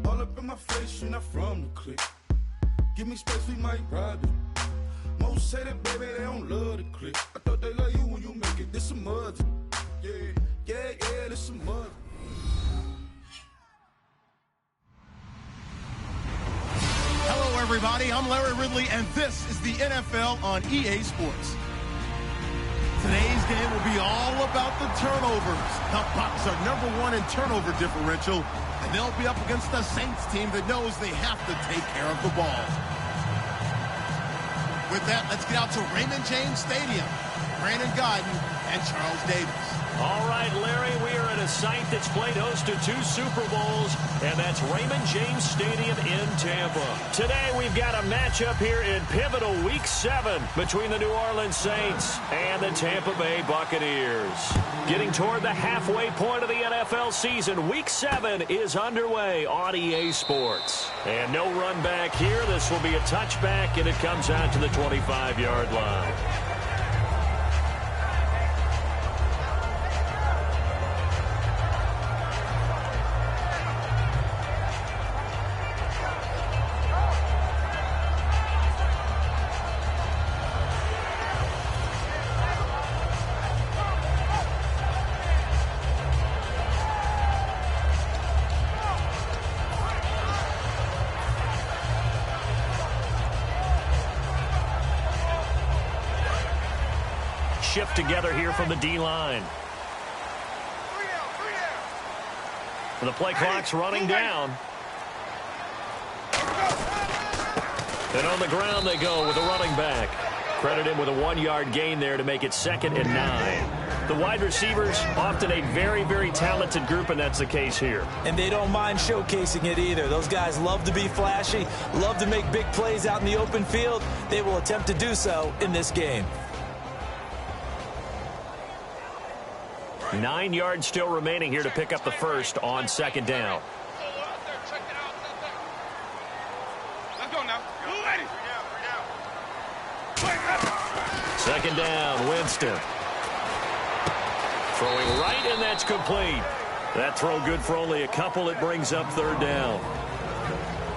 All up in my face, you're not from the clique. Give me space, we might ride it. Most say that, baby, they don't love the clique. I thought they love you when you make it. This some mud. Yeah, yeah, yeah, this some mud. Hello, everybody. I'm Larry Ridley, and this is the NFL on EA Sports. Today's game will be all about the turnovers. The Bucs are #1 in turnover differential, and they'll be up against the Saints team that knows they have to take care of the ball. With that, let's get out to Raymond James Stadium. Brandon Godden and Charles Davis. All right, Larry, we are at a site that's played host to 2 Super Bowls, and that's Raymond James Stadium in Tampa. Today, we've got a matchup here in pivotal Week 7 between the New Orleans Saints and the Tampa Bay Buccaneers. Getting toward the halfway point of the NFL season, Week 7 is underway on EA Sports. And no run back here. This will be a touchback, and it comes out to the 25-yard line. Shift together here from the D-line. The play clock's running down. And on the ground they go with the running back. Credit him with a 1-yard gain there to make it 2nd and 9. The wide receivers, often a very, very talented group, and that's the case here. And they don't mind showcasing it either. Those guys love to be flashy, love to make big plays out in the open field. They will attempt to do so in this game. 9 yards still remaining here to pick up the first on 2nd down. Let's go now. Ready. 2nd down, Winston. Throwing right, and that's complete. That throw good for only a couple. It brings up 3rd down.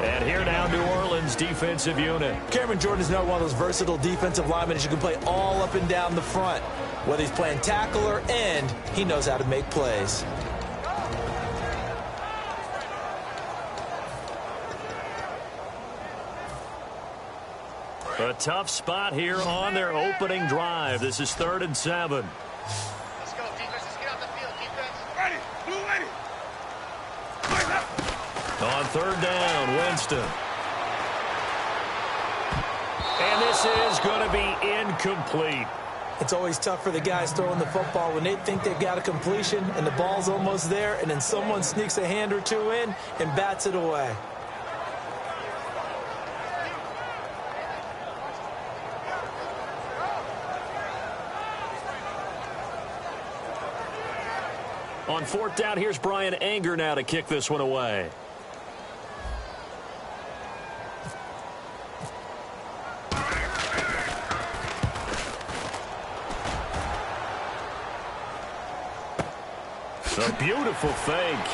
And here now, New Orleans defensive unit. Cameron Jordan is now one of those versatile defensive linemen that you can play all up and down the front. Whether he's playing tackle or end, he knows how to make plays. A tough spot here on their opening drive. This is 3rd and 7. Let's go, defense. Let's get out the field, defense. Ready. Blue ready. On 3rd down, Winston. And this is going to be incomplete. It's always tough for the guys throwing the football when they think they've got a completion and the ball's almost there, and then someone sneaks a hand or two in and bats it away. On 4th down, here's Brian Anger now to kick this one away. A beautiful fake.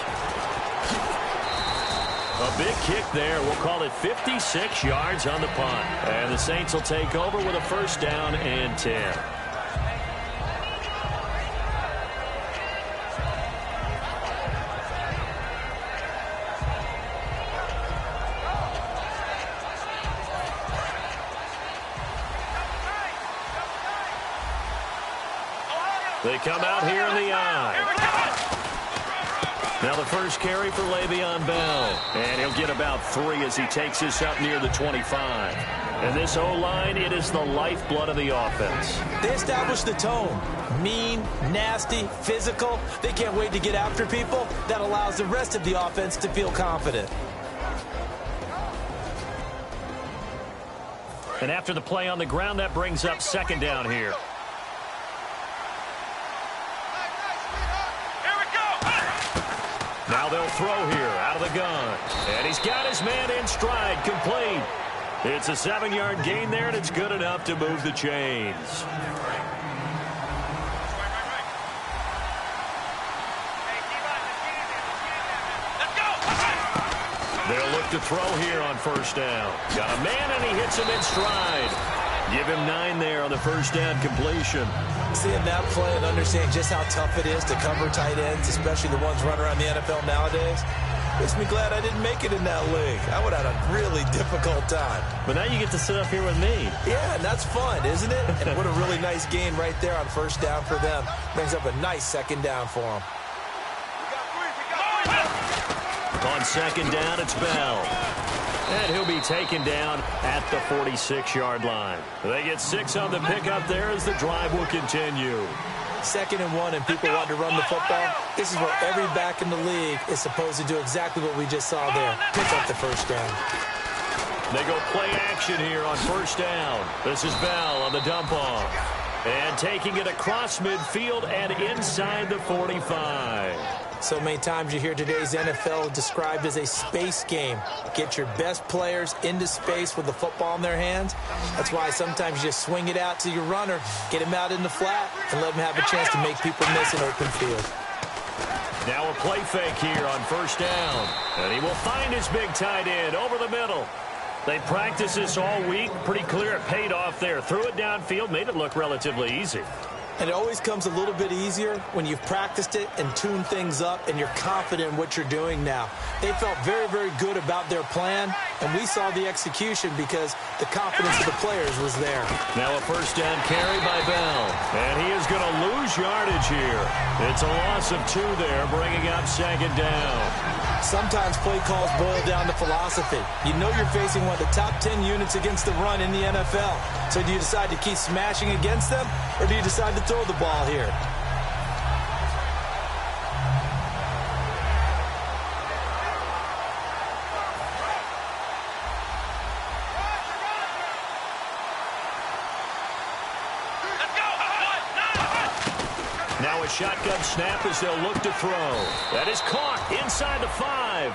A big kick there. We'll call it 56 yards on the punt. And the Saints will take over with a 1st down and 10. They come out here in the eye. Now the first carry for Le'Veon Bell. And he'll get about 3 as he takes this up near the 25. And this O-line, it is the lifeblood of the offense. They establish the tone. Mean, nasty, physical. They can't wait to get after people. That allows the rest of the offense to feel confident. And after the play on the ground, that brings up 2nd down here. Now they'll throw here out of the gun. And he's got his man in stride, complete. It's a 7-yard gain there, and it's good enough to move the chains. look to throw here on first down. Got a man, and he hits him in stride. Give him 9 there on the first down completion. Seeing that play and understanding just how tough it is to cover tight ends, especially the ones running around the NFL nowadays, makes me glad I didn't make it in that league. I would have had a really difficult time. But now you get to sit up here with me. Yeah, and that's fun, isn't it? And what a really nice gain right there on first down for them. Brings up a nice second down for them. On second down, it's Bell. And he'll be taken down at the 46-yard line. They get 6 on the pickup there as the drive will continue. 2nd and 1, and people want to run the football. This is where every back in the league is supposed to do exactly what we just saw there. Pick up the first down. They go play action here on first down. This is Bell on the dump off. And taking it across midfield and inside the 45. So many times you hear today's NFL described as a space game. Get your best players into space with the football in their hands. That's why sometimes you just swing it out to your runner, get him out in the flat, and let him have a chance to make people miss an open field. Now a play fake here on first down. And he will find his big tight end over the middle. They practiced this all week. Pretty clear it paid off there. Threw it downfield, made it look relatively easy. And it always comes a little bit easier when you've practiced it and tuned things up and you're confident in what you're doing now. They felt very, very good about their plan, and we saw the execution because the confidence of the players was there. Now a first down carry by Bell, and he is going to lose yardage here. It's a loss of 2 there, bringing up second down. Sometimes play calls boil down to philosophy. You know you're facing one of the top 10 units against the run in the NFL. So do you decide to keep smashing against them, or do you decide to throw the ball here? Now a shotgun snap as they'll look to throw. That is caught inside the 5.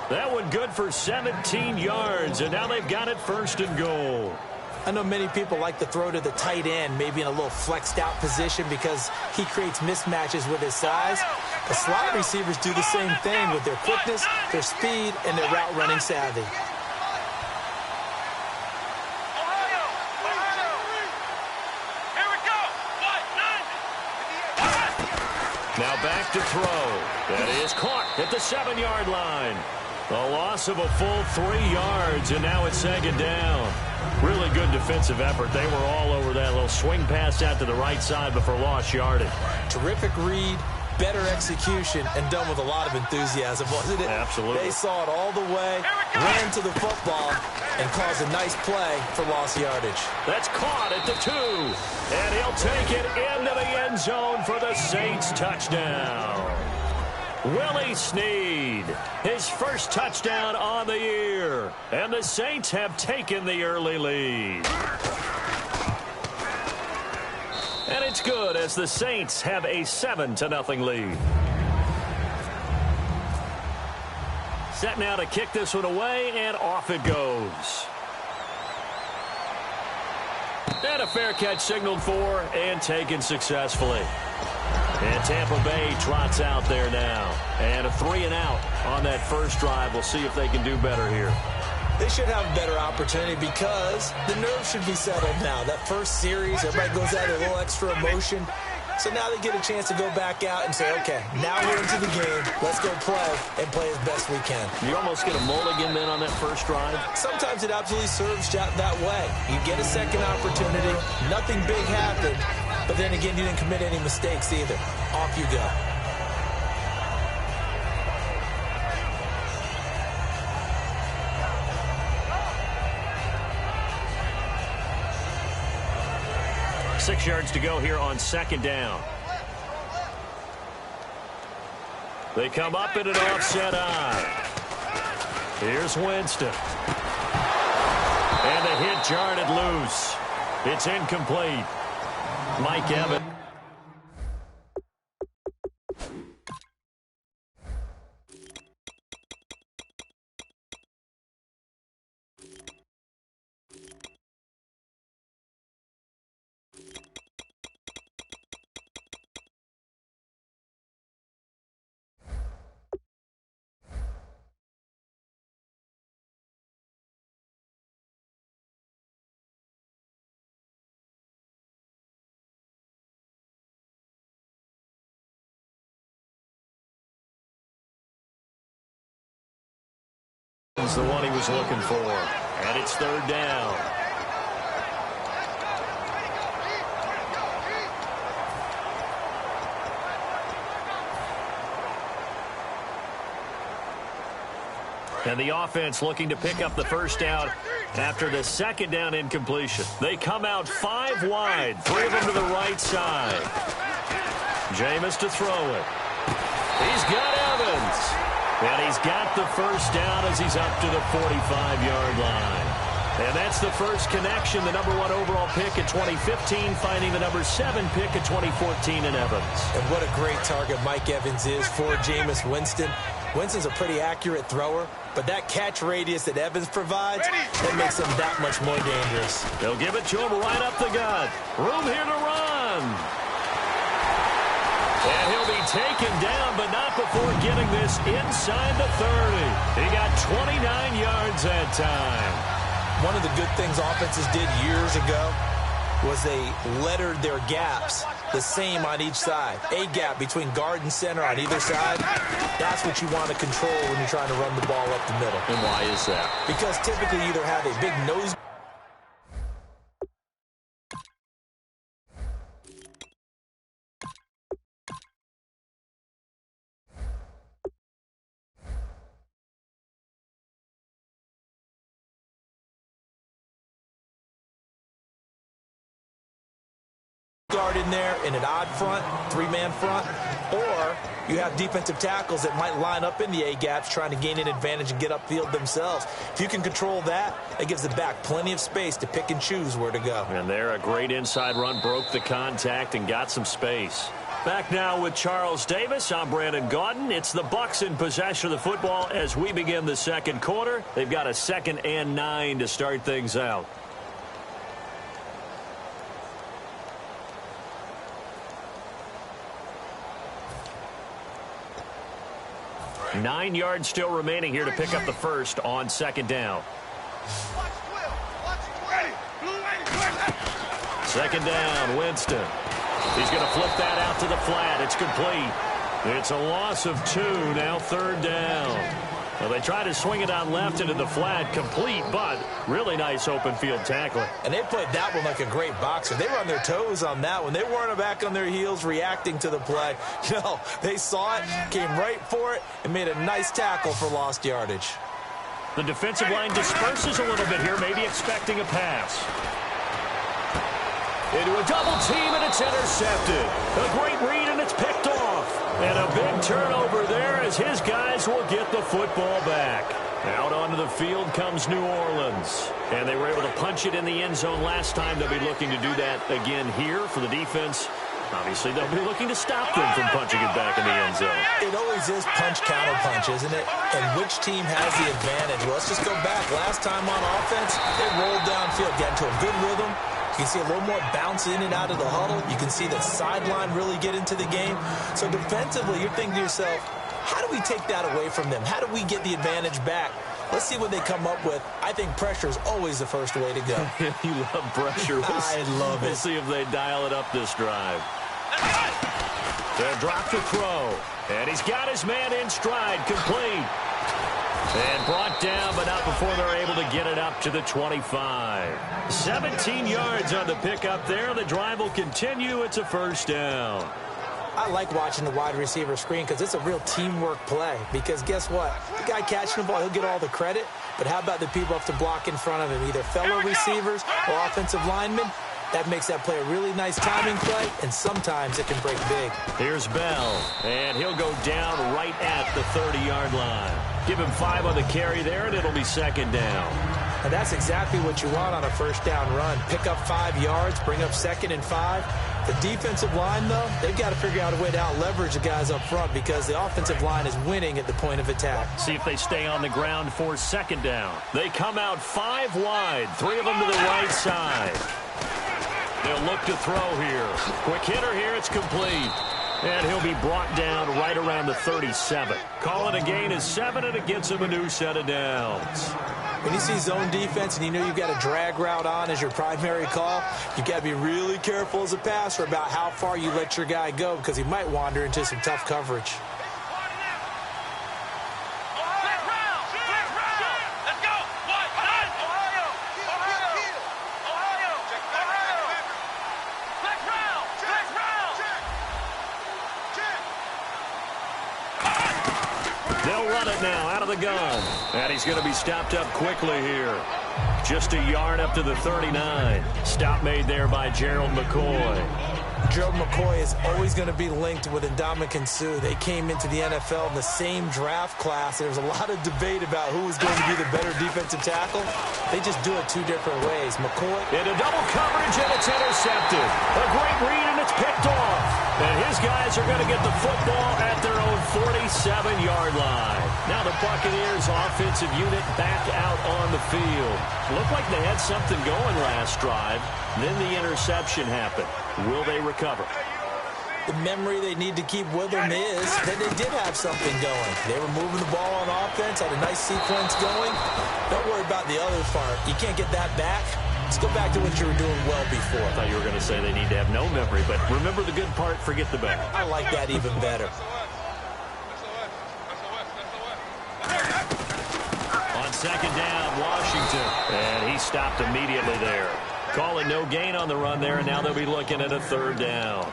That one good for 17 yards, and now they've got it 1st and goal. I know many people like to throw to the tight end, maybe in a little flexed out position because he creates mismatches with his size. The slot receivers do the same thing with their quickness, their speed, and their route running savvy. Now back to throw. That is caught at the 7-yard line. A loss of a full 3 yards, and now it's 2nd down. Really good defensive effort. They were all over that little swing pass out to the right side before lost yardage. Terrific read, better execution, and done with a lot of enthusiasm, wasn't it? Absolutely. They saw it all the way, ran to the football, and caused a nice play for lost yardage. That's caught at the 2. And he'll take it into the end zone for the Saints touchdown. Willie Snead, his first touchdown on the year. And the Saints have taken the early lead. And it's good as the Saints have a 7-0 lead. Set now to kick this one away, and off it goes. And a fair catch signaled for and taken successfully. And Tampa Bay trots out there now. And a 3-and-out on that first drive. We'll see if they can do better here. They should have a better opportunity because the nerves should be settled now. That first series, everybody goes out with a little extra emotion. So now they get a chance to go back out and say, okay, now we're into the game. Let's go play and play as best we can. You almost get a mulligan then on that first drive? Sometimes it absolutely serves that way. You get a second opportunity. Nothing big happened. But then again, you didn't commit any mistakes either. Off you go. Six yards to go here on second down. They come up in an offset eye. Here's Winston. And the hit jarred it loose. It's incomplete. Mike Evans. Is the one he was looking for. And it's third down. And the offense looking to pick up the first down after the second down incompletion. They come out 5 wide, 3 of them to the right side. Jameis to throw it. He's got Evans. And he's got the first down as he's up to the 45-yard line. And that's the first connection, the number 1 overall pick in 2015, finding the number 7 pick in 2014 in Evans. And what a great target Mike Evans is for Jameis Winston. Winston's a pretty accurate thrower, but that catch radius that Evans provides, that makes him that much more dangerous. They'll give it to him right up the gut. Room here to run. And he'll be taken down, but not before getting this inside the 30. He got 29 yards that time. One of the good things offenses did years ago was they lettered their gaps the same on each side. A gap between guard and center on either side. That's what you want to control when you're trying to run the ball up the middle. And why is that? Because typically you either have a big nose guard in there in an odd front, 3-man front, or you have defensive tackles that might line up in the A-gaps trying to gain an advantage and get upfield themselves. If you can control that, it gives the back plenty of space to pick and choose where to go. And there, a great inside run, broke the contact and got some space. Back now with Charles Davis. I'm Brandon Gaudin. It's the Bucs in possession of the football as we begin the second quarter. They've got a 2nd and 9 to start things out. Nine yards still remaining here to pick up the first on 2nd down. 2nd down, Winston. He's going to flip that out to the flat. It's complete. It's a loss of 2, now 3rd down. Well, they try to swing it on left into the flat, complete, but really nice open field tackling. And they played that one like a great boxer. They were on their toes on that one. They weren't back on their heels reacting to the play. No, they saw it, came right for it, and made a nice tackle for lost yardage. The defensive line disperses a little bit here, maybe expecting a pass. Into a double team, and it's intercepted. A great read, and it's picked off. And a big turnover there as his guys will get the football back. Out onto the field comes New Orleans. And they were able to punch it in the end zone last time. They'll be looking to do that again here for the defense. Obviously, they'll be looking to stop them from punching it back in the end zone. It always is punch-counter-punch, isn't it? And which team has the advantage? Well, let's just go back. Last time on offense, they rolled downfield, got into a good rhythm. You can see a little more bounce in and out of the huddle. You can see the sideline really get into the game. So defensively, you're thinking to yourself, how do we take that away from them? How do we get the advantage back? Let's see what they come up with. I think pressure is always the first way to go. You love pressure. I love it. We'll see if they dial it up this drive. They'll drop the throw. And he's got his man in stride, complete. And brought down, but not before they're able to get it up to the 25. 17 yards on the pickup there. The drive will continue. It's a first down. I like watching the wide receiver screen because it's a real teamwork play. Because guess what? The guy catching the ball, he'll get all the credit. But how about the people have to block in front of him, either fellow receivers or offensive linemen? That makes that play a really nice timing play, and sometimes it can break big. Here's Bell, and he'll go down right at the 30-yard line. Give him 5 on the carry there, and it'll be 2nd down. And that's exactly what you want on a first down run. Pick up 5 yards, bring up 2nd and 5. The defensive line, though, they've got to figure out a way to out-leverage the guys up front because the offensive line is winning at the point of attack. See if they stay on the ground for 2nd down. They come out 5 wide, 3 of them to the right side. They'll look to throw here. Quick hitter here, it's complete. And he'll be brought down right around the 37. Call it a gain of 7, and it gets him a new set of downs. When you see zone defense and you know you've got a drag route on as your primary call, you've got to be really careful as a passer about how far you let your guy go because he might wander into some tough coverage. the gun. And he's going to be stopped up quickly here. Just a yard up to the 39. Stop made there by Gerald McCoy. Gerald McCoy is always going to be linked with Ndamukong Suh. They came into the NFL in the same draft class. There was a lot of debate about who was going to be the better defensive tackle. They just do it two different ways. McCoy into double coverage, and it's intercepted. A great read, and it's picked off. And his guys are going to get the football at their own 47-yard line. Now the Buccaneers offensive unit back out on the field. Looked like they had something going last drive. Then the interception happened. Will they recover? The memory they need to keep with them is that they did have something going. They were moving the ball on offense, had a nice sequence going. Don't worry about the other part. You can't get that back. Let's go back to what you were doing well before. I thought you were going to say they need to have no memory, but remember the good part, forget the bad. I like that even better. On second down, Washington. And he stopped immediately there. Calling no gain on the run there, and now they'll be looking at a third down.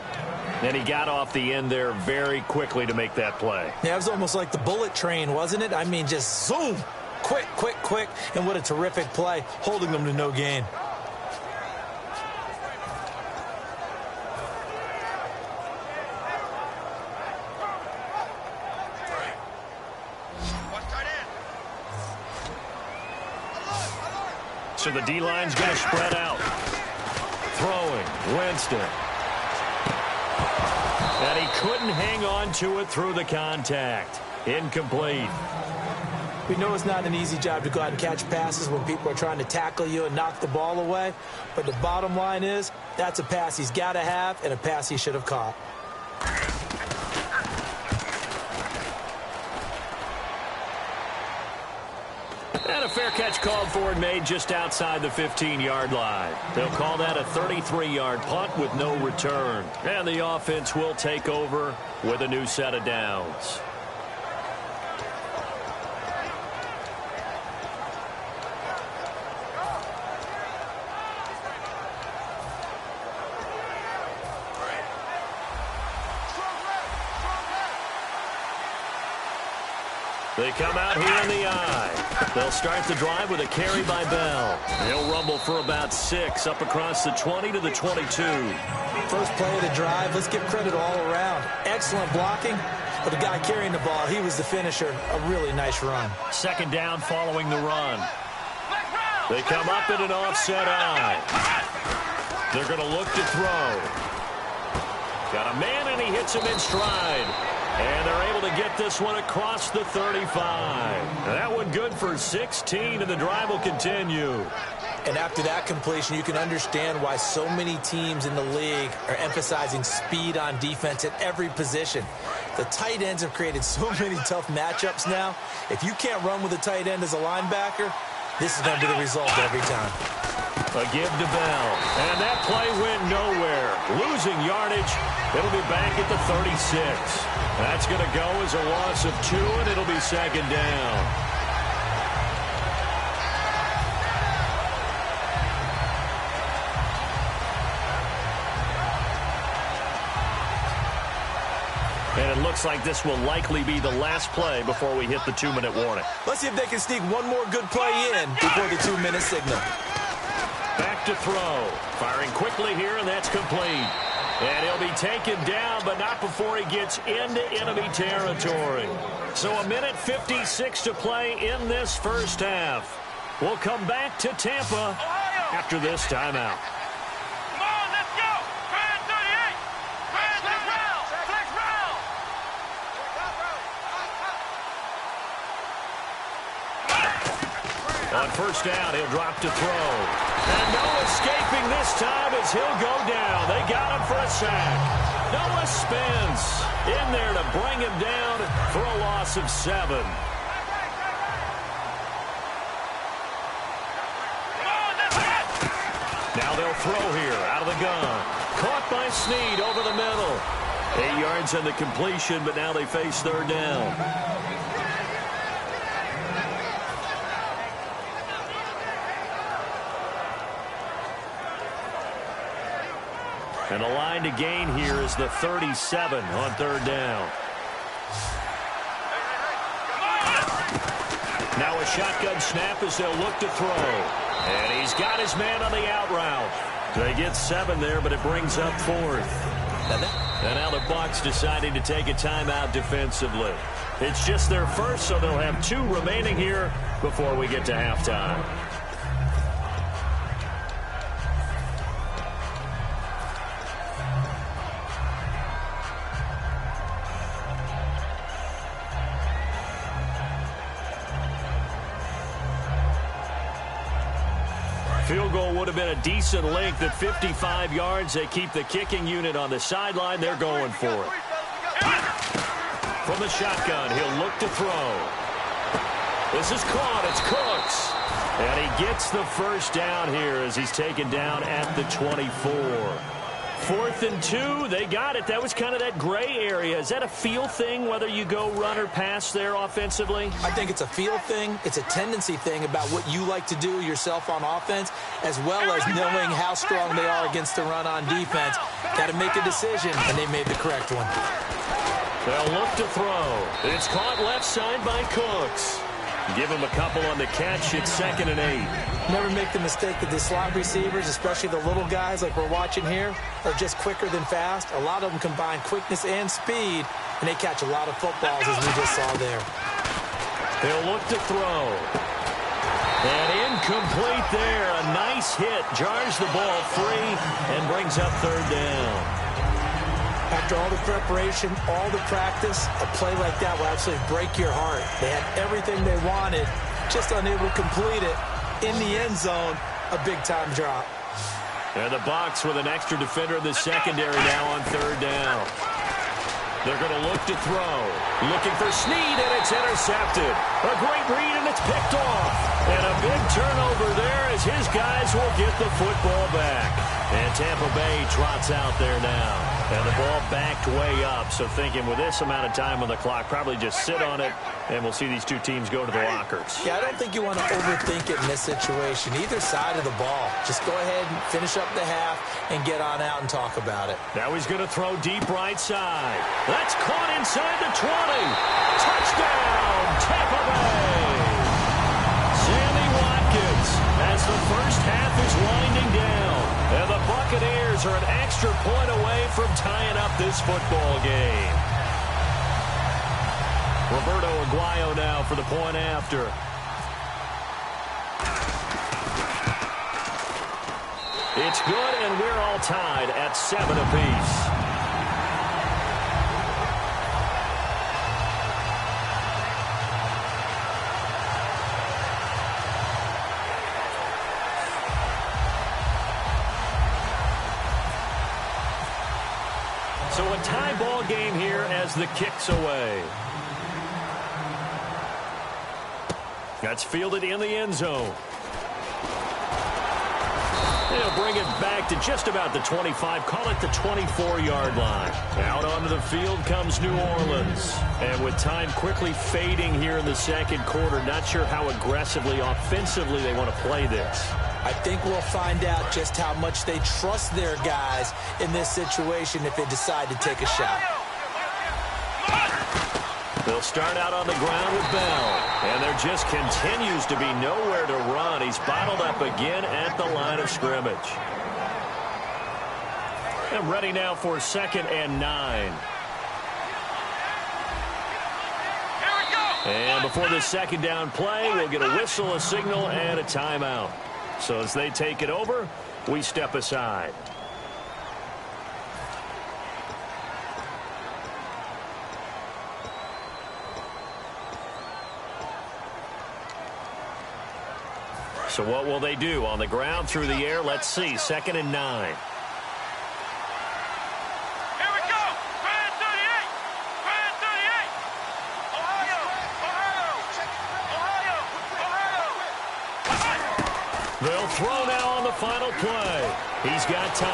And he got off the end there very quickly to make that play. Yeah, it was almost like the bullet train, wasn't it? I mean, just zoom. Quick, quick, quick. And what a terrific play, holding them to no gain. So the D-line's going to spread out. Throwing, Winston. And he couldn't hang on to it through the contact. Incomplete. We know it's not an easy job to go out and catch passes when people are trying to tackle you and knock the ball away. But the bottom line is, that's a pass he's got to have and a pass he should have caught. And a fair catch called for and made just outside the 15-yard line. They'll call that a 33-yard punt with no return. And the offense will take over with a new set of downs. They come out here in the eye. They'll start the drive with a carry by Bell. He'll rumble for about 6 up across the 20 to the 22. First play of the drive, let's give credit all around. Excellent blocking, but the guy carrying the ball, he was the finisher. A really nice run. Second down following the run. They come up in an offset eye. They're going to look to throw. Got a man, and he hits him in stride. And they're able to get this one across the 35. That one good for 16, and the drive will continue. And after that completion, you can understand why so many teams in the league are emphasizing speed on defense at every position. The tight ends have created so many tough matchups now. If you can't run with a tight end as a linebacker, this is going to be the result every time. A give to Bell. And that play went nowhere. Losing yardage. It'll be back at the 36. That's going to go as a loss of 2, and it'll be second down. And it looks like this will likely be the last play before we hit the 2-minute warning. Let's see if they can sneak one more good play in before the 2-minute signal. Back to throw. Firing quickly here, and that's complete. And he'll be taken down, but not before he gets into enemy territory. So 1:56 to play in this first half. We'll come back to Tampa after this timeout. Come on, let's go! Grand 38! Grand flex round! On first down, he'll drop to throw. And no escaping this time as he'll go down. They got him for a sack. Noah spins in there to bring him down for a loss of 7. Now they'll throw here out of the gun. Caught by Snead over the middle. 8 yards on the completion, but now they face third down. And the line to gain here is the 37 on third down. shotgun snap as they'll look to throw. And he's got his man on the out route. They get 7 there, but it brings up 4th. And now the Bucs deciding to take a timeout defensively. It's just their first, so they'll have 2 remaining here before we get to halftime. Field goal would have been a decent length at 55 yards. They keep the kicking unit on the sideline. They're going for it. From the shotgun, he'll look to throw. This is caught. It's Cooks. And he gets the first down here as he's taken down at the 24. 4th and 2. They got it. That was kind of that gray area. Is that a feel thing, whether you go run or pass there offensively? I think it's a feel thing. It's a tendency thing about what you like to do yourself on offense, as well as knowing how strong they are against the run on defense. Got to make a decision, and they made the correct one. They'll look to throw. It's caught left side by Cooks. Give him a couple on the catch. It's 2nd and 8. Never make the mistake that the slot receivers, especially the little guys like we're watching here, are just quicker than fast. A lot of them combine quickness and speed, and they catch a lot of footballs, as we just saw there. They'll look to throw. And incomplete there. A nice hit. Jars the ball free and brings up 3rd down. After all the preparation, all the practice, a play like that will absolutely break your heart. They had everything they wanted, just unable to complete it. In the end zone, a big-time drop. And the Bucs with an extra defender in the secondary now on 3rd down. They're going to look to throw. Looking for Snead, and it's intercepted. A great read, and it's picked off. And a big turnover there as his guys will get the football back. And Tampa Bay trots out there now. And the ball backed way up, so thinking with this amount of time on the clock, probably just sit on it, and we'll see these 2 teams go to the lockers. Yeah, I don't think you want to overthink it in this situation. Either side of the ball. Just go ahead and finish up the half and get on out and talk about it. Now he's going to throw deep right side. That's caught inside the 20. Touchdown, Tampa Bay. Sammy Watkins as the first half is winding down. And the Buccaneers are an extra point away from tying up this football game. Roberto Aguayo now for the point after. It's good, and we're all tied at 7 apiece. So a tie ball game here as the kick's away. That's fielded in the end zone. They'll bring it back to just about the 25, call it the 24-yard line. Out onto the field comes New Orleans. And with time quickly fading here in the 2nd quarter, not sure how aggressively, offensively they want to play this. I think we'll find out just how much they trust their guys in this situation if they decide to take a shot. They'll start out on the ground with Bell. And there just continues to be nowhere to run. He's bottled up again at the line of scrimmage. And ready now for 2nd and 9. And before the 2nd down play, we'll get a whistle, a signal, and a timeout. So as they take it over, we step aside. So what will they do? On the ground, through the air, let's see. 2nd and 9. They'll throw now on the final play. He's got time.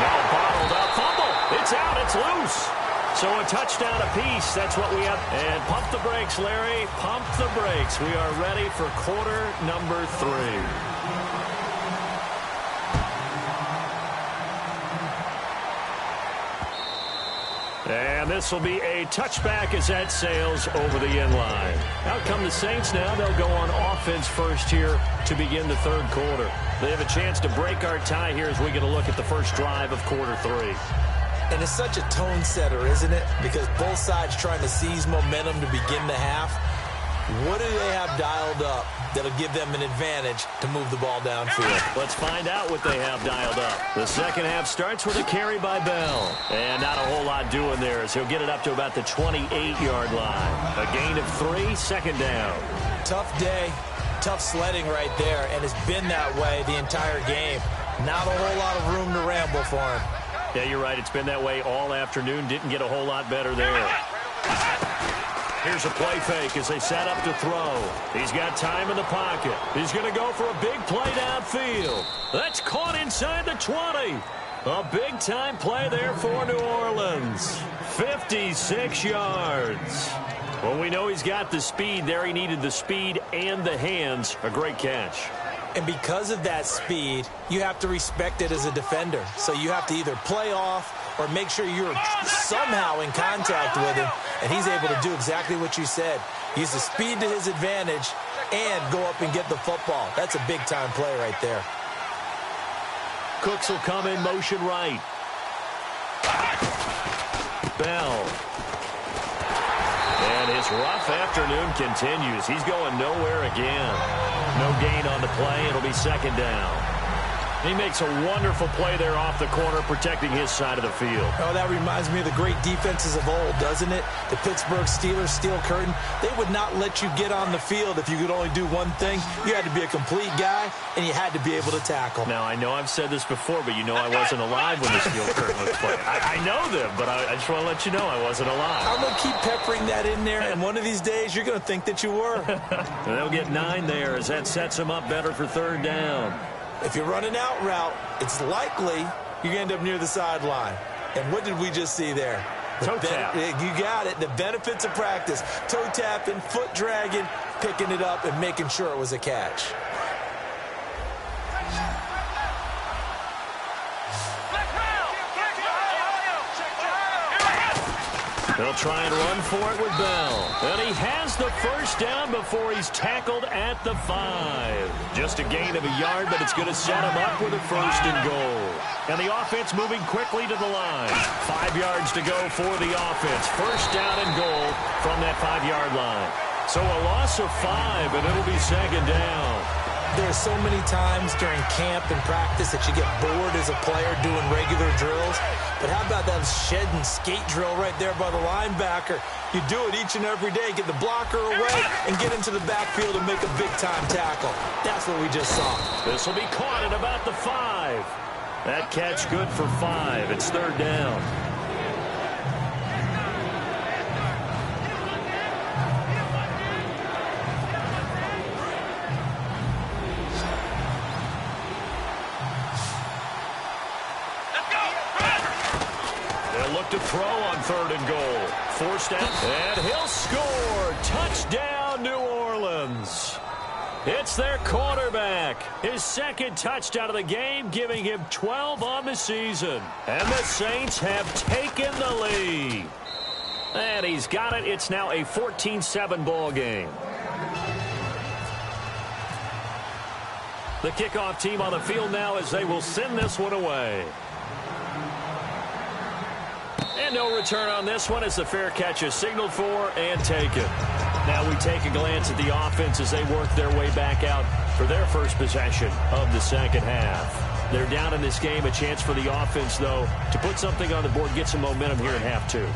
Now bottled up. Fumble. It's out. It's loose. So a touchdown apiece. That's what we have. And pump the brakes, Larry. Pump the brakes. We are ready for quarter number 3. And this will be a touchback as that sails over the end line. Out come the Saints now. They'll go on offense first here to begin the third quarter. They have a chance to break our tie here as we get a look at the first drive of quarter 3. And it's such a tone setter, isn't it? Because both sides trying to seize momentum to begin the half. What do they have dialed up that'll give them an advantage to move the ball downfield? Let's find out what they have dialed up. The second half starts with a carry by Bell. And not a whole lot doing there as he'll get it up to about the 28-yard line. A gain of 3, second down. Tough day, tough sledding right there, and it's been that way the entire game. Not a whole lot of room to ramble for him. Yeah, you're right. It's been that way all afternoon. Didn't get a whole lot better there. Here's a play fake as they set up to throw. He's got time in the pocket. He's going to go for a big play downfield. That's caught inside the 20. A big-time play there for New Orleans. 56 yards. Well, we know he's got the speed there. He needed the speed and the hands. A great catch. And because of that speed, you have to respect it as a defender. So you have to either play off or make sure you're somehow in contact with him. And he's able to do exactly what you said. Use the speed to his advantage and go up and get the football. That's a big-time play right there. Cooks will come in motion right. Bell. And his rough afternoon continues. He's going nowhere again. No gain on the play. It'll be second down. He makes a wonderful play there off the corner, protecting his side of the field. Oh, that reminds me of the great defenses of old, doesn't it? The Pittsburgh Steelers, Steel Curtain. They would not let you get on the field if you could only do one thing. You had to be a complete guy, and you had to be able to tackle. Now, I know I've said this before, but you know I wasn't alive when the Steel Curtain was played. I know them, but I just want to let you know I wasn't alive. I'm going to keep peppering that in there, and one of these days you're going to think that you were. They'll get 9 there as that sets them up better for third down. If you're running out route, it's likely you're going to end up near the sideline. And what did we just see there? Toe tap. You got it. The benefits of practice. Toe tapping, foot dragging, picking it up, and making sure it was a catch. They'll try and run for it with Bell. And he has the first down before he's tackled at the 5. Just a gain of a yard, but it's going to set him up with a first and goal. And the offense moving quickly to the line. 5 yards to go for the offense. First down and goal from that 5-yard line. So a loss of 5, and it'll be second down. There's so many times during camp and practice that you get bored as a player doing regular drills. But how about that shed and skate drill right there by the linebacker? You do it each and every day. Get the blocker away and get into the backfield and make a big-time tackle. That's what we just saw. This will be caught at about the 5. That catch good for 5. It's third down. Look to throw on third and goal. Forced out, and he'll score. Touchdown, New Orleans. It's their quarterback. His second touchdown of the game, giving him 12 on the season. And the Saints have taken the lead. And he's got it. It's now a 14-7 ball game. The kickoff team on the field now as they will send this one away. And no return on this one as the fair catch is signaled for and taken. Now we take a glance at the offense as they work their way back out for their first possession of the second half. They're down in this game. A chance for the offense, though, to put something on the board, get some momentum here in half 2.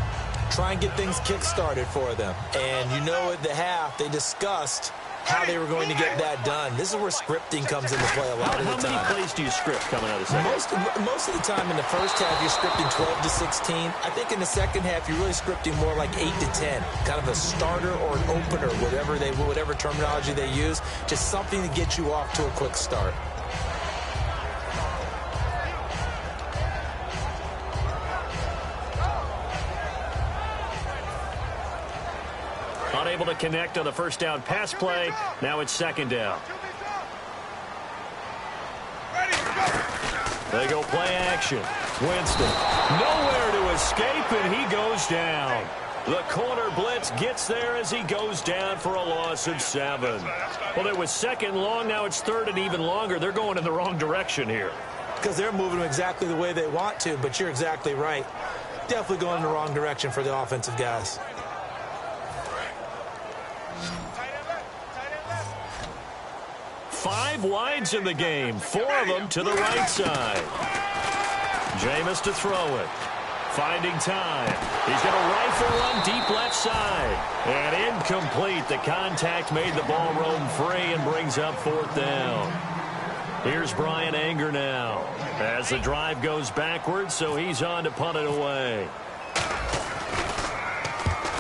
Try and get things kick-started for them. And you know at the half they discussed how they were going to get that done. This is where scripting comes into play a lot of the time. How many plays do you script coming out of the second? Most of the time in the first half, you're scripting 12 to 16. I think in the second half, you're really scripting more like 8 to 10. Kind of a starter or an opener, whatever terminology they use. Just something to get you off to a quick start. Unable to connect on the first down pass play. Now it's second down. They go play action. Winston. Nowhere to escape, and he goes down. The corner blitz gets there as he goes down for a loss of 7. Well, it was second long. Now it's third and even longer. They're going in the wrong direction here. Because they're moving them exactly the way they want to, but you're exactly right. Definitely going in the wrong direction for the offensive guys. Five wides in the game, 4 of them to the right side. Jameis to throw it. Finding time. He's going to rifle one deep left side. And incomplete. The contact made the ball roam free and brings up 4th down. Here's Brian Anger now as the drive goes backwards, so he's on to punt it away.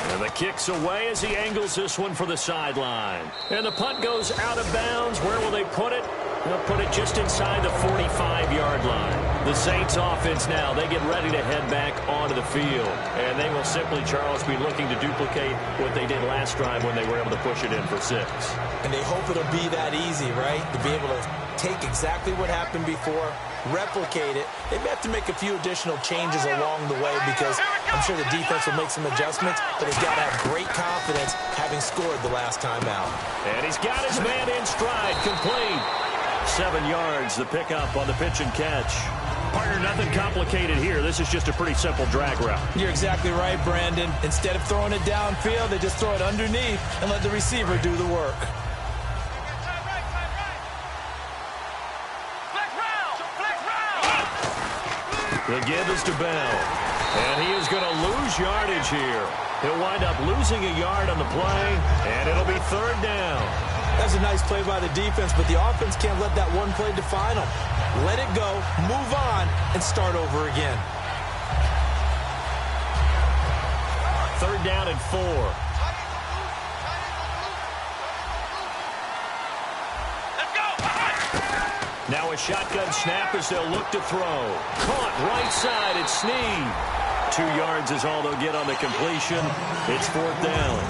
And the kick's away as he angles this one for the sideline. And the punt goes out of bounds. Where will they put it? They'll put it just inside the 45-yard line. The Saints offense now, they get ready to head back onto the field. And they will simply, Charles, be looking to duplicate what they did last drive when they were able to push it in for 6. And they hope it'll be that easy, right? To be able to take exactly what happened before, replicate it. They may have to make a few additional changes along the way because I'm sure the defense will make some adjustments, but he's got to have great confidence having scored the last time out. And he's got his man in stride, complete. 7 yards, the pickup on the pitch and catch. Partner, nothing complicated here. This is just a pretty simple drag route. You're exactly right, Brandon. Instead of throwing it downfield, they just throw it underneath and let the receiver do the work. The give is to Bell. And he is going to lose yardage here. He'll wind up losing a yard on the play, and it'll be 3rd down. That's a nice play by the defense, but the offense can't let that one play define them. Let it go, move on, and start over again. 3rd down and 4. Now a shotgun snap as they'll look to throw. Caught right side, it's Snead. 2 yards is all they'll get on the completion. It's 4th down.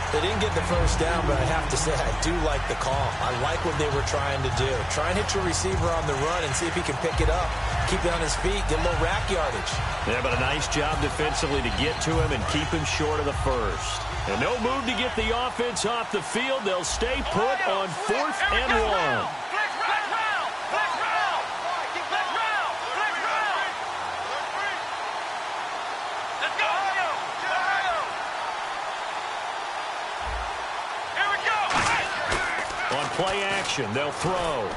They didn't get the first down, but I have to say I do like the call. I like what they were trying to do. Try and hit your receiver on the run and see if he can pick it up. Keep it on his feet, get a little rack yardage. Yeah, but a nice job defensively to get to him and keep him short of the first. And no move to get the offense off the field. They'll stay put on 4th and 1. Play action. They'll throw.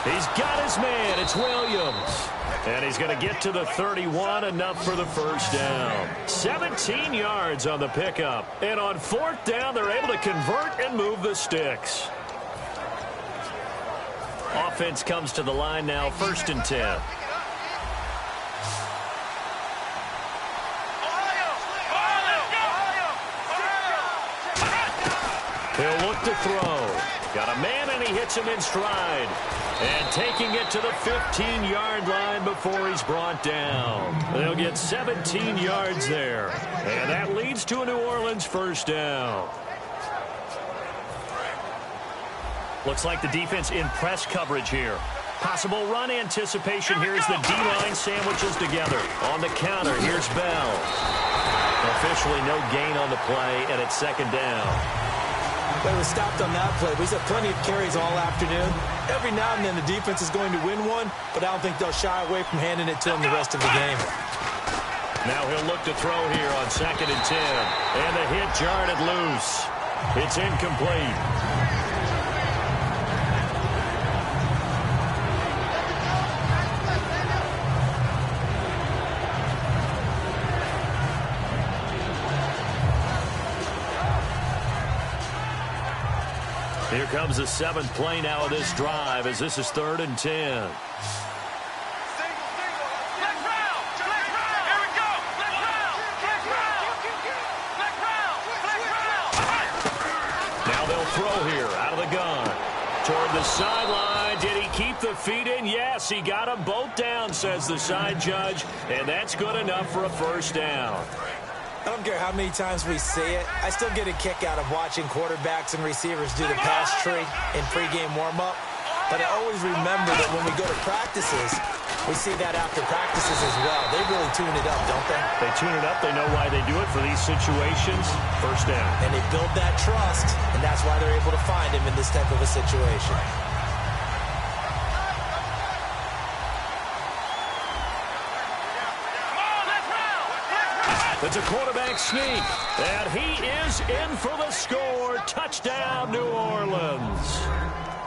He's got his man. It's Williams. And he's going to get to the 31, enough for the first down. 17 yards on the pickup. And on 4th down, they're able to convert and move the sticks. Offense comes to the line now, 1st and 10. He'll look to throw. Got a man, and he hits him in stride. And taking it to the 15-yard line before he's brought down. They'll get 17 yards there. And that leads to a New Orleans 1st down. Looks like the defense in press coverage here. Possible run anticipation here as the D-line sandwiches together. On the counter, here's Bell. Officially no gain on the play, and it's 2nd down. They were stopped on that play, but he's had plenty of carries all afternoon. Every now and then the defense is going to win one, but I don't think they'll shy away from handing it to him the rest of the game. Now he'll look to throw here on 2nd and 10. And the hit jarred it loose. It's incomplete. Here comes the 7th play now of this drive as this is 3rd and 10. Now they'll throw here out of the gun. Toward the sideline. Did he keep the feet in? Yes, he got them both down, says the side judge. And that's good enough for a 1st down. I don't care how many times we say it. I still get a kick out of watching quarterbacks and receivers do the pass tree in pregame warm-up. But I always remember that when we go to practices, We see that after practices as well. They really tune it up, don't they? They tune it up. They know why they do it for these situations. First down. And they build that trust, and that's why they're able to find him in this type of a situation. It's a quarterback sneak, and he is in for the score. Touchdown, New Orleans.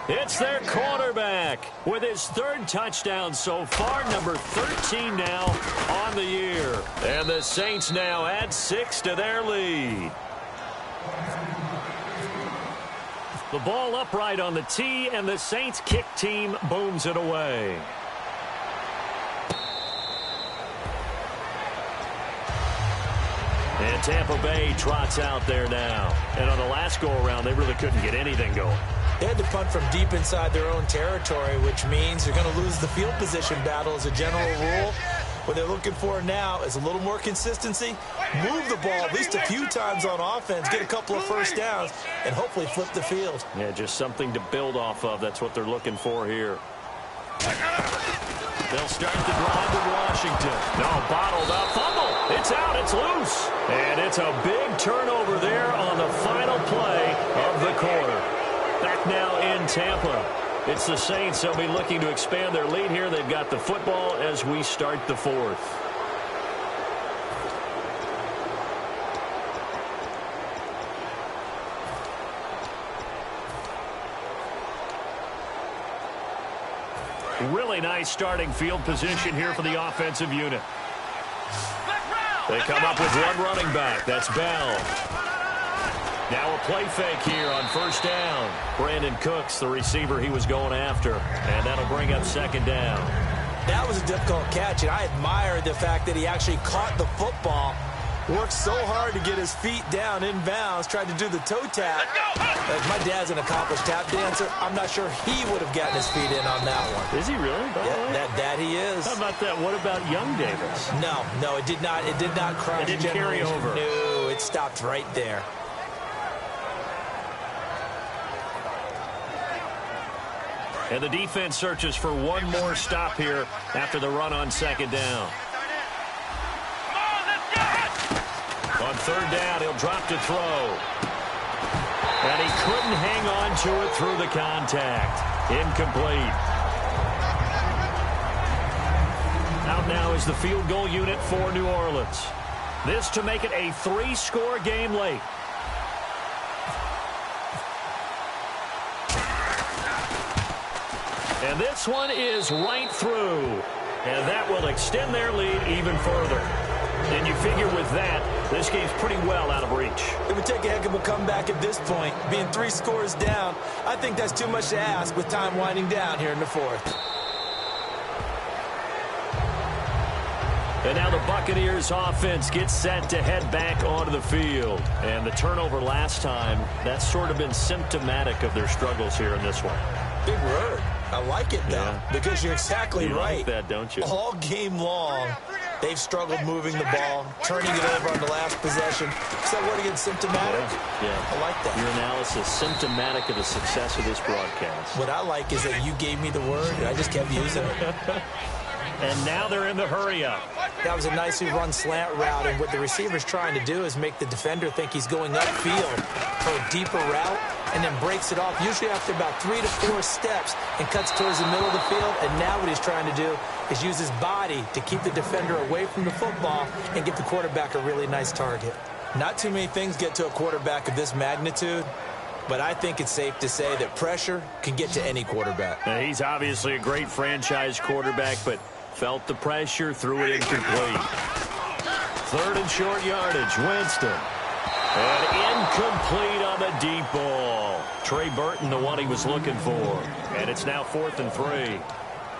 It's their quarterback with his third touchdown so far, number 13 now on the year. And the Saints now add 6 to their lead. The ball upright on the tee, and the Saints kick team booms it away. And Tampa Bay trots out there now. And on the last go-around, they really couldn't get anything going. They had to punt from deep inside their own territory, which means they're going to lose the field position battle as a general rule. What they're looking for now is a little more consistency, move the ball at least a few times on offense, get a couple of first downs, and hopefully flip the field. Yeah, just something to build off of. That's what they're looking for here. They'll start the drive with Washington. No, bottled up. Fumble. It's out. It's loose. And it's a big turnover there on the final play of the quarter. Back now in Tampa. It's the Saints. They'll be looking to expand their lead here. They've got the football as we start the fourth. Really nice starting field position here for the offensive unit. They come up with one running back. That's Bell. Now a play fake here on first down. Brandon Cooks, the receiver he was going after. And that'll bring up second down. That was a difficult catch, and I admire the fact that he actually caught the football, worked so hard to get his feet down inbounds, tried to do the toe tap. Like my dad's an accomplished tap dancer. I'm not sure he would have gotten his feet in on that one. Is he really? Yeah, that he is. How about that? What about young Davis? No, it did not. It did not cross. It didn't carry over. No, it stopped right there. And the defense searches for one more stop here after the run on second down. On third down, he'll drop to throw. And he couldn't hang on to it through the contact. Incomplete. Out now is the field goal unit for New Orleans. This to make it a 3-score game late. And this one is right through. And that will extend their lead even further. And you figure with that, this game's pretty well out of reach. It would take a heck of a comeback at this point. Being 3 scores down, I think that's too much to ask with time winding down here in the fourth. And now the Buccaneers offense gets set to head back onto the field. And the turnover last time, that's sort of been symptomatic of their struggles here in this one. Big word. I like it, though, because you're exactly right. Like that, don't you? All game long, they've struggled moving the ball, turning it over on the last possession. Is that word again, symptomatic? Yeah. I like that. Your analysis, symptomatic of the success of this broadcast. What I like is that you gave me the word, and I just kept using it. And now they're in the hurry-up. That was a nicely run slant route, and what the receiver's trying to do is make the defender think he's going upfield for a deeper route, and then breaks it off, usually after about 3 to 4 steps, and cuts towards the middle of the field. And now what he's trying to do is use his body to keep the defender away from the football and give the quarterback a really nice target. Not too many things get to a quarterback of this magnitude, but I think it's safe to say that pressure can get to any quarterback. Now, he's obviously a great franchise quarterback, but felt the pressure, threw it incomplete. Third and short yardage, Winston. And incomplete on the deep ball. Trey Burton, the one he was looking for. And it's now 4th and 3.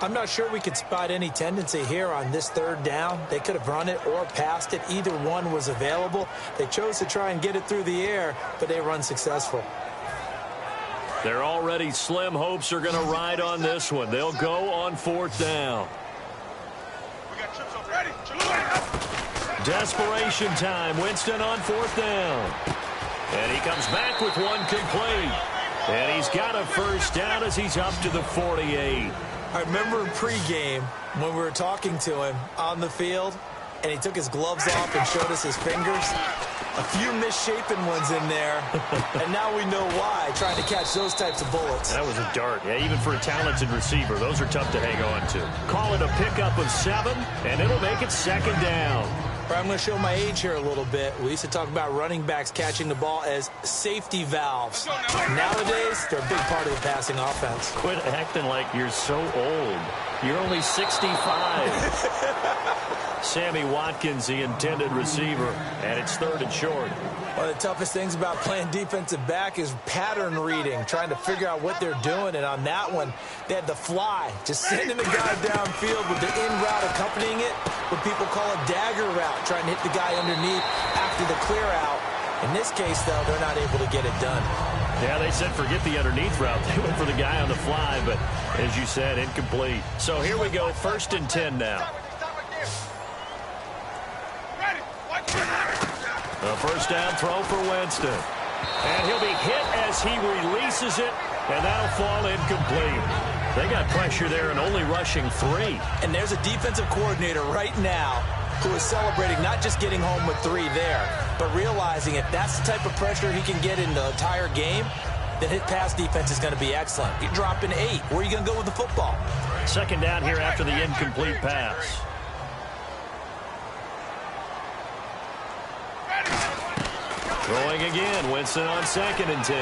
I'm not sure we could spot any tendency here on this third down. They could have run it or passed it. Either one was available. They chose to try and get it through the air, but they were unsuccessful. Their already slim hopes are going to ride on this one. They'll go on 4th down. Desperation time. Winston on 4th down. And he comes back with one complete. And he's got a first down as he's up to the 48. I remember in pregame when we were talking to him on the field, and he took his gloves off and showed us his fingers. A few misshapen ones in there, and now we know why, trying to catch those types of bullets. That was a dart. Yeah, even for a talented receiver, those are tough to hang on to. Call it a pickup of 7, and it'll make it 2nd down. I'm going to show my age here a little bit. We used to talk about running backs catching the ball as safety valves. Nowadays, they're a big part of the passing offense. Quit acting like you're so old. You're only 65. Sammy Watkins, the intended receiver, and it's 3rd and short. One of the toughest things about playing defensive back is pattern reading, trying to figure out what they're doing. And on that one, they had the fly, just sending the guy downfield with the in route accompanying it, what people call a dagger route, trying to hit the guy underneath after the clear out. In this case, though, they're not able to get it done. Yeah, they said forget the underneath route. They went for the guy on the fly, but as you said, incomplete. So here we go, 1st and 10 now. A 1st down throw for Winston. And he'll be hit as he releases it, and that'll fall incomplete. They got pressure there and only rushing 3. And there's a defensive coordinator right now who is celebrating not just getting home with 3 there, but realizing if that's the type of pressure he can get in the entire game, then his pass defense is going to be excellent. You're dropping 8. Where are you going to go with the football? 2nd down here after the incomplete pass. Throwing again, Winston on 2nd and 10.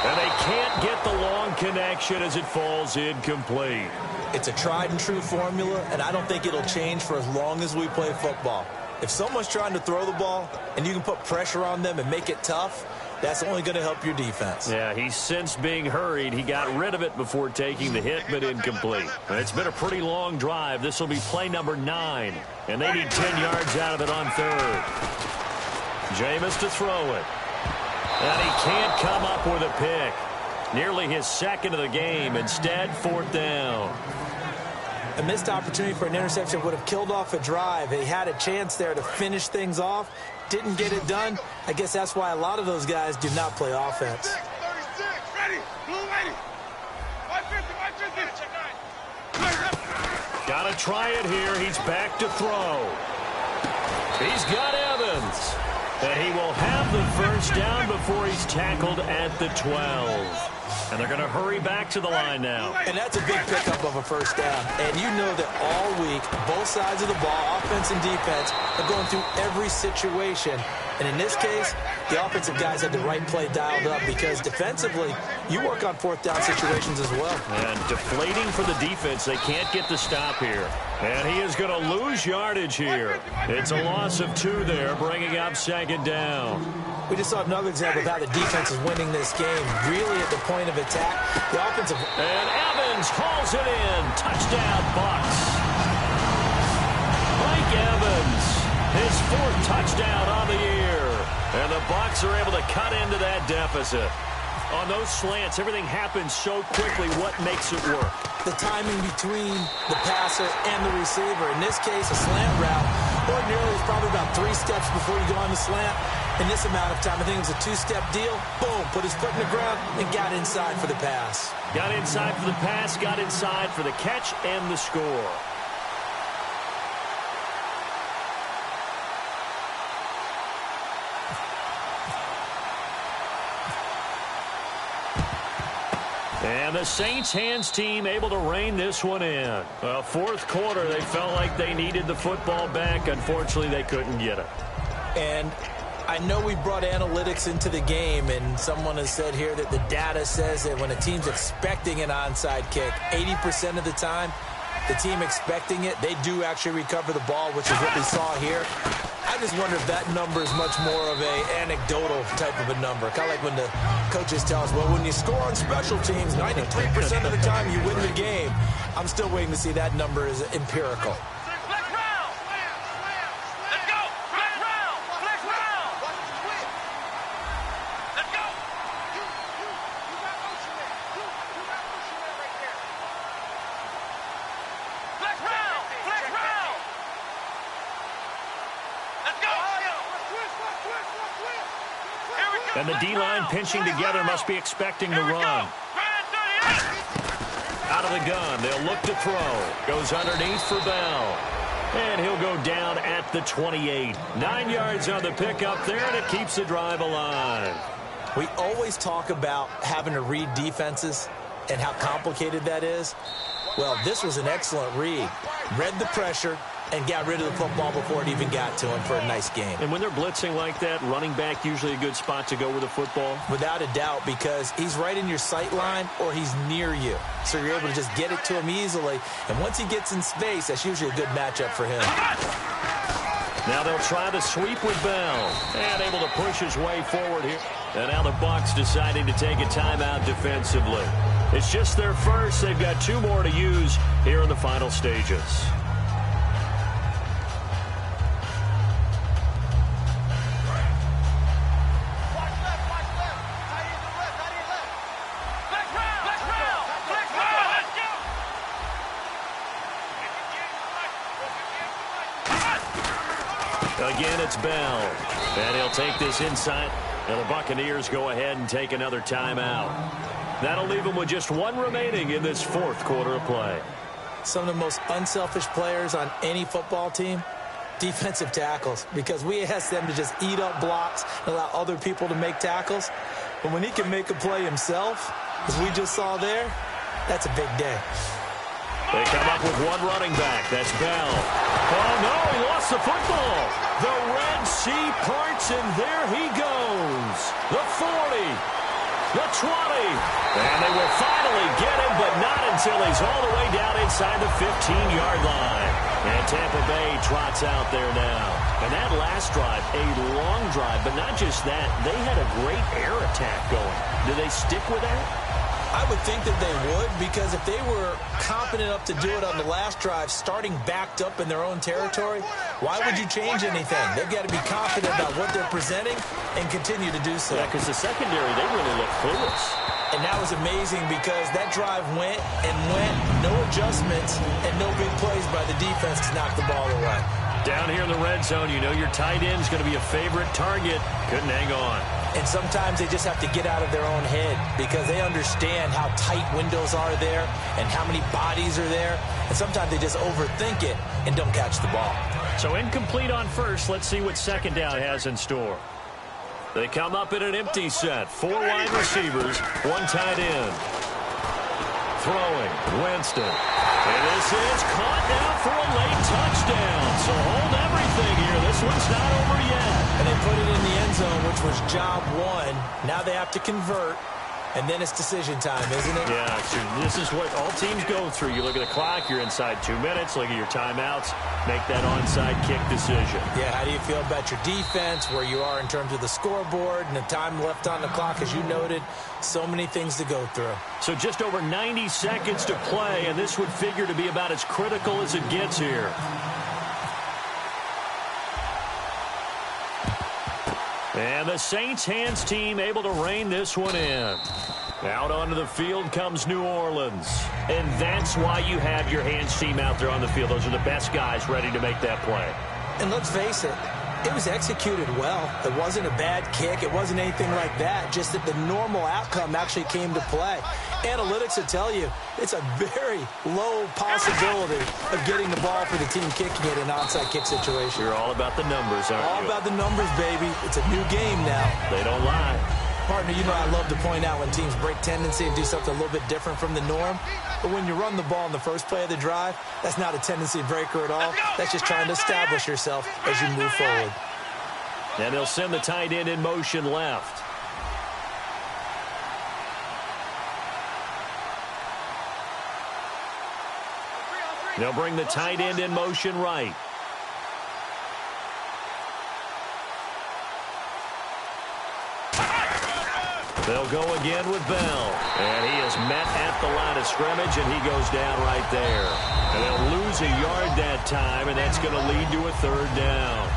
And they can't get the long connection as it falls incomplete. It's a tried and true formula, and I don't think it'll change for as long as we play football. If someone's trying to throw the ball and you can put pressure on them and make it tough, that's only going to help your defense. Yeah, he's since being hurried. He got rid of it before taking the hit, but incomplete. And it's been a pretty long drive. This will be play number 9, and they need 10 yards out of it on 3rd. Jameis to throw it. And he can't come up with a pick. Nearly his 2nd of the game. Instead, 4th down. A missed opportunity for an interception would have killed off a drive. They had a chance there to finish things off. Didn't get it done. I guess that's why a lot of those guys do not play offense. 36, ready, blue lady. 550, 550. Got to try it here. He's back to throw. He's got Evans. And he will have the 1st down before he's tackled at the 12. And they're going to hurry back to the line now. And that's a big pickup of a 1st down. And you know that all week, both sides of the ball, offense and defense, are going through every situation. And in this case, the offensive guys had the right play dialed up because defensively, you work on 4th down situations as well. And deflating for the defense. They can't get the stop here. And he is going to lose yardage here. It's a loss of 2 there, bringing up 2nd down. We just saw another example of how the defense is winning this game, really at the point of attack. The offensive... And Evans hauls it in. Touchdown, Bucs. Mike Evans, his 4th touchdown on the year. And the Bucs are able to cut into that deficit. On those slants, everything happens so quickly. What makes it work? The timing between the passer and the receiver. In this case, a slant route. Ordinarily, it's probably about 3 steps before you go on the slant. In this amount of time, I think it was a 2-step deal. Boom, put his foot in the ground and got inside for the pass. Got inside for the pass, got inside for the catch and the score. And the Saints hands team able to rein this one in. Well, 4th quarter, they felt like they needed the football back. Unfortunately, they couldn't get it. And I know we brought analytics into the game, and someone has said here that the data says that when a team's expecting an onside kick, 80% of the time, the team expecting it, they do actually recover the ball, which is what we saw here. I just wonder if that number is much more of a anecdotal type of a number. Kind of like when the coaches tell us, well, when you score on special teams, 93% of the time you win the game. I'm still waiting to see that number is empirical. And the D-line pinching together, must be expecting the run. Out out of the gun. They'll look to throw. Goes underneath for Bell. And he'll go down at the 28. 9 yards on the pickup there, and it keeps the drive alive. We always talk about having to read defenses and how complicated that is. Well, this was an excellent read. Read the pressure and got rid of the football before it even got to him for a nice game. And when they're blitzing like that, running back usually a good spot to go with the football? Without a doubt, because he's right in your sight line or he's near you. So you're able to just get it to him easily. And once he gets in space, that's usually a good matchup for him. Now they'll try to sweep with Bell. And able to push his way forward here. And now the Bucs deciding to take a timeout defensively. It's just their first. They've got 2 more to use here in the final stages. Again, it's Bell. And he'll take this inside. And the Buccaneers go ahead and take another timeout. That'll leave them with just 1 remaining in this 4th quarter of play. Some of the most unselfish players on any football team, defensive tackles, because we ask them to just eat up blocks and allow other people to make tackles. But when he can make a play himself, as we just saw there, that's a big day. They come up with 1 running back. That's Bell. Oh, no, he lost the football. The Red Sea parts, and there he goes. The 40, the 20, and they will finally get him, but not until he's all the way down inside the 15-yard line. And Tampa Bay trots out there now. And that last drive, a long drive, but not just that. They had a great air attack going. Do they stick with that? I would think that they would, because if they were confident enough to do it on the last drive, starting backed up in their own territory, why would you change anything? They've got to be confident about what they're presenting and continue to do so. Yeah, because the secondary, they really look clueless. And that was amazing because that drive went and went, no adjustments, and no big plays by the defense to knock the ball away. Down here in the red zone, you know your tight end's going to be a favorite target. Couldn't hang on. And sometimes they just have to get out of their own head because they understand how tight windows are there and how many bodies are there. And sometimes they just overthink it and don't catch the ball. So incomplete on first. Let's see what second down has in store. They come up in an empty set. 4 wide receivers, 1 tight end. Throwing, Winston. And this is caught down for a late touchdown. So hold everything here. This one's not over yet. And they put it in the end zone, which was job 1. Now they have to convert, and then it's decision time, isn't it? Yeah, so this is what all teams go through. You look at the clock, you're inside 2 minutes, look at your timeouts, make that onside kick decision. Yeah, how do you feel about your defense, where you are in terms of the scoreboard, and the time left on the clock, as you noted? So many things to go through. So just over 90 seconds to play, and this would figure to be about as critical as it gets here. And the Saints hands team able to rein this one in. Out onto the field comes New Orleans. And that's why you have your hands team out there on the field. Those are the best guys ready to make that play. And let's face it, it was executed well. It wasn't a bad kick. It wasn't anything like that. Just that the normal outcome actually came to play. Analytics will tell you it's a very low possibility of getting the ball for the team kicking it in an onside kick situation. You're all about the numbers, aren't you? All about the numbers, baby. It's a new game now. They don't lie. Partner, you know I love to point out when teams break tendency and do something a little bit different from the norm. But when you run the ball in the first play of the drive, that's not a tendency breaker at all. That's just trying to establish yourself as you move forward. And they'll send the tight end in motion left. They'll bring the tight end in motion right. They'll go again with Bell. And he is met at the line of scrimmage, and he goes down right there. And they'll lose a yard that time, and that's going to lead to a 3rd down.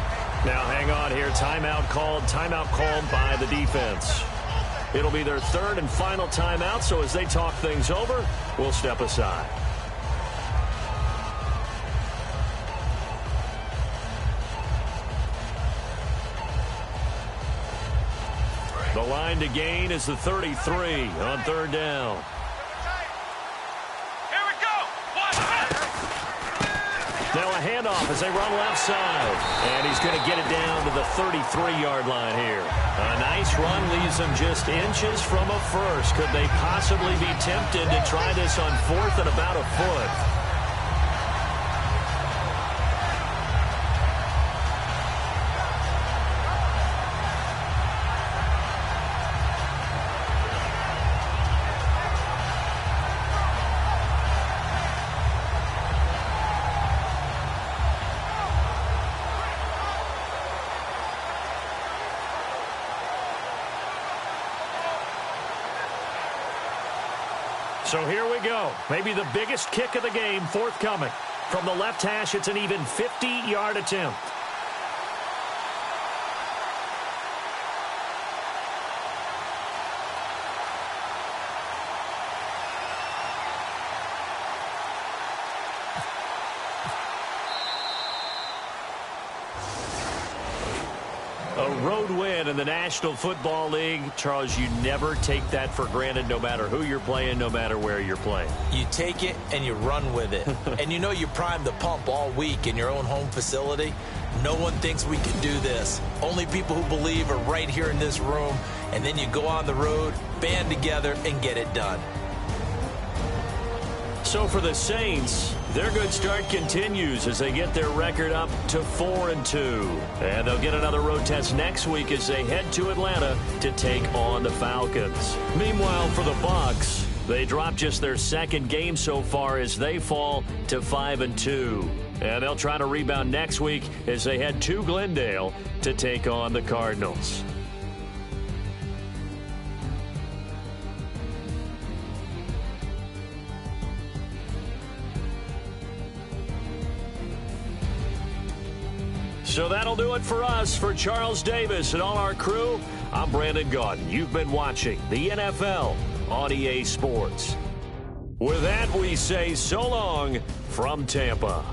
Now, hang on here. Timeout called by the defense. It'll be their 3rd and final timeout, so as they talk things over, we'll step aside. The line to gain is the 33 on 3rd down. Here handoff as they run left side. And he's going to get it down to the 33-yard line here. A nice run leaves them just inches from a first. Could they possibly be tempted to try this on 4th and about a foot? So here we go. Maybe the biggest kick of the game forthcoming. From the left hash, it's an even 50-yard attempt. A road win in the National Football League. Charles, you never take that for granted no matter who you're playing, no matter where you're playing. You take it and you run with it. And you know you primed the pump all week in your own home facility. No one thinks we can do this. Only people who believe are right here in this room. And then you go on the road, band together, and get it done. So for the Saints, their good start continues as they get their record up to 4-2. And they'll get another road test next week as they head to Atlanta to take on the Falcons. Meanwhile, for the Bucs, they drop just their second game so far as they fall to 5-2. And they'll try to rebound next week as they head to Glendale to take on the Cardinals. So that'll do it for us. For Charles Davis and all our crew, I'm Brandon Gaudin. You've been watching the NFL on EA Sports. With that, we say so long from Tampa.